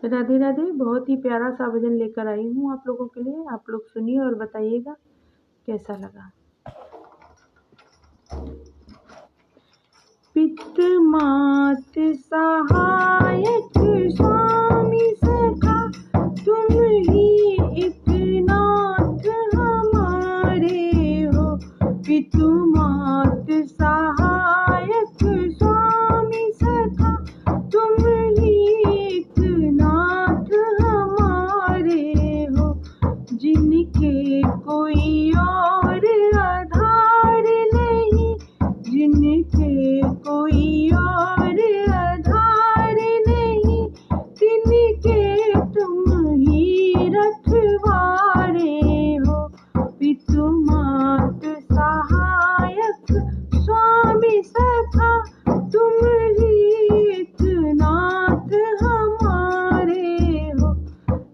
राधे राधे। बहुत ही प्यारा सा भजन लेकर आई हूँ आप लोगों के लिए। आप लोग सुनिए और बताइएगा कैसा लगा। पित मात सहायक स्वामी सखा, तुम ही एक नाथ हमारे हो। पित मात सहायक स्वामी सखा, तुम ही एक नाथ हमारे हो। जिनके कोई और आधार नहीं, जिनके कोई और आधार नहीं, तिनके तुम ही रखवारे हो। पितु मात सहायक स्वामी सखा, तुम ही एक नाथ हमारे हो।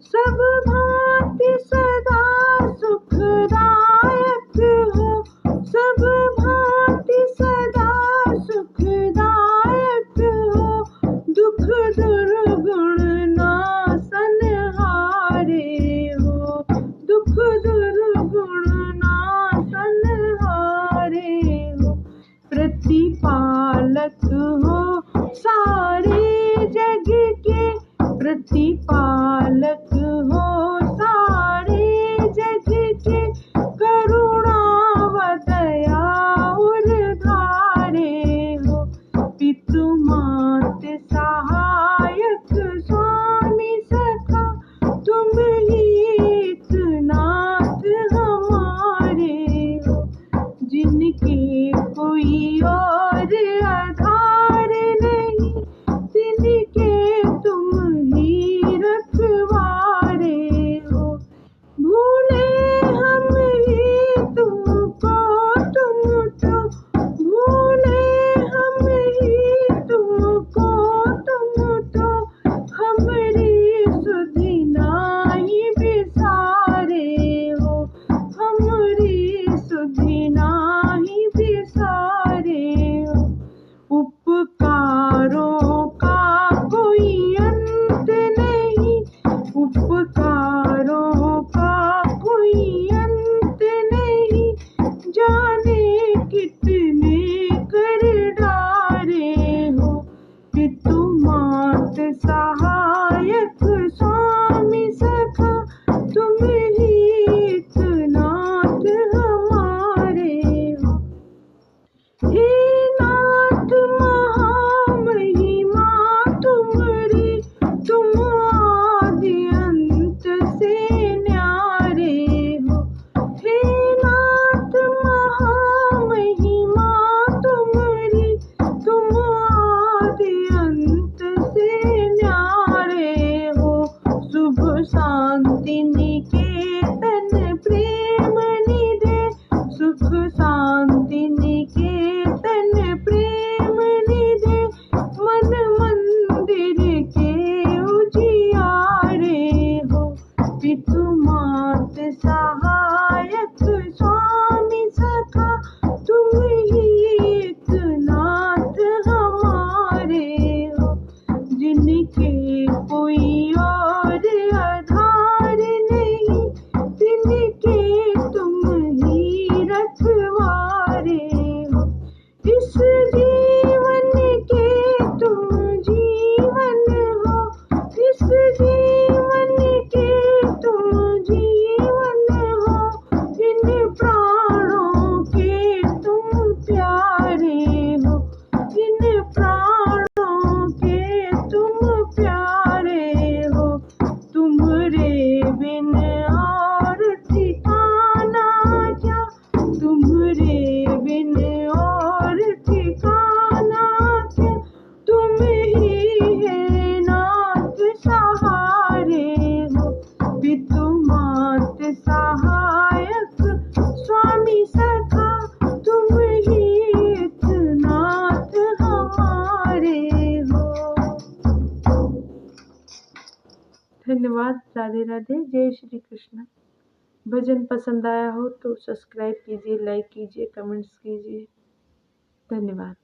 सब भांति सदा सुखदायक हो, सब भांति सदा सुखदायक हो। दुख दुर्गुण नाशन हारे हो, दुख दुर्गुण नाशन हारे हो। प्रतिपालक हो सारे जग के, प्रतिपालक हो सारे जग के। करुणा व दया उर्धारे हो। पितु मात सहायक स्वामी सखा, तुम ही एक नाथ हमारे हो। जिनके कोई और आधार नहीं, तिनके तुम ही रखवारे हो। भूले हम ही तुमको, तुम तो भूले हम ही तुमको, तुम तो हमरी सुधि नाही बिसारे हो। हमरी सुधि नाही बिसारे हो। उपकारों का कोई अंत नहीं, उपकारों का कोई अंत नहीं। जाने कितने कर डारे हो। पितु मात सहायक स्वामी सखा, तुम ही एक नाथ हमारे हो। हे नाथ महामहिमा तुम्हारी, तुम आदि अंत से न्यारे हो। हे नाथ महामहिमा तुम्हारी, तुम आदि अंत से न्यारे हो। शुभ शांति निकेतन प्रेम निधे, सुख शांति निकेतन प्रेम निधे। मन मंदिर के उजियारे हो। पितु मात सहायक स्वामी सखा, तुम ही एक नाथ हमारे हो। जिनके कोई और आधार नहीं, तिनके तुम ही रखवारे हो। इस जीवन के तुम जीवन हो, इस जीवन के तुम जीवन हो। इन प्राणों के तुम प्यारे हो, इन प्राणों के तुम प्यारे हो। तुम्हारे बिन और ठिकाना क्या, तुम्हारे बिन और ठिकाना क्या। तुम ही है नाथ सहारे हो। पितु मात सहायक स्वामी सखा, तुम ही एक नाथ हमारे हो। धन्यवाद। राधे राधे। जय श्री कृष्ण। भजन पसंद आया हो तो सब्सक्राइब कीजिए, लाइक कीजिए, कमेंट्स कीजिए। धन्यवाद।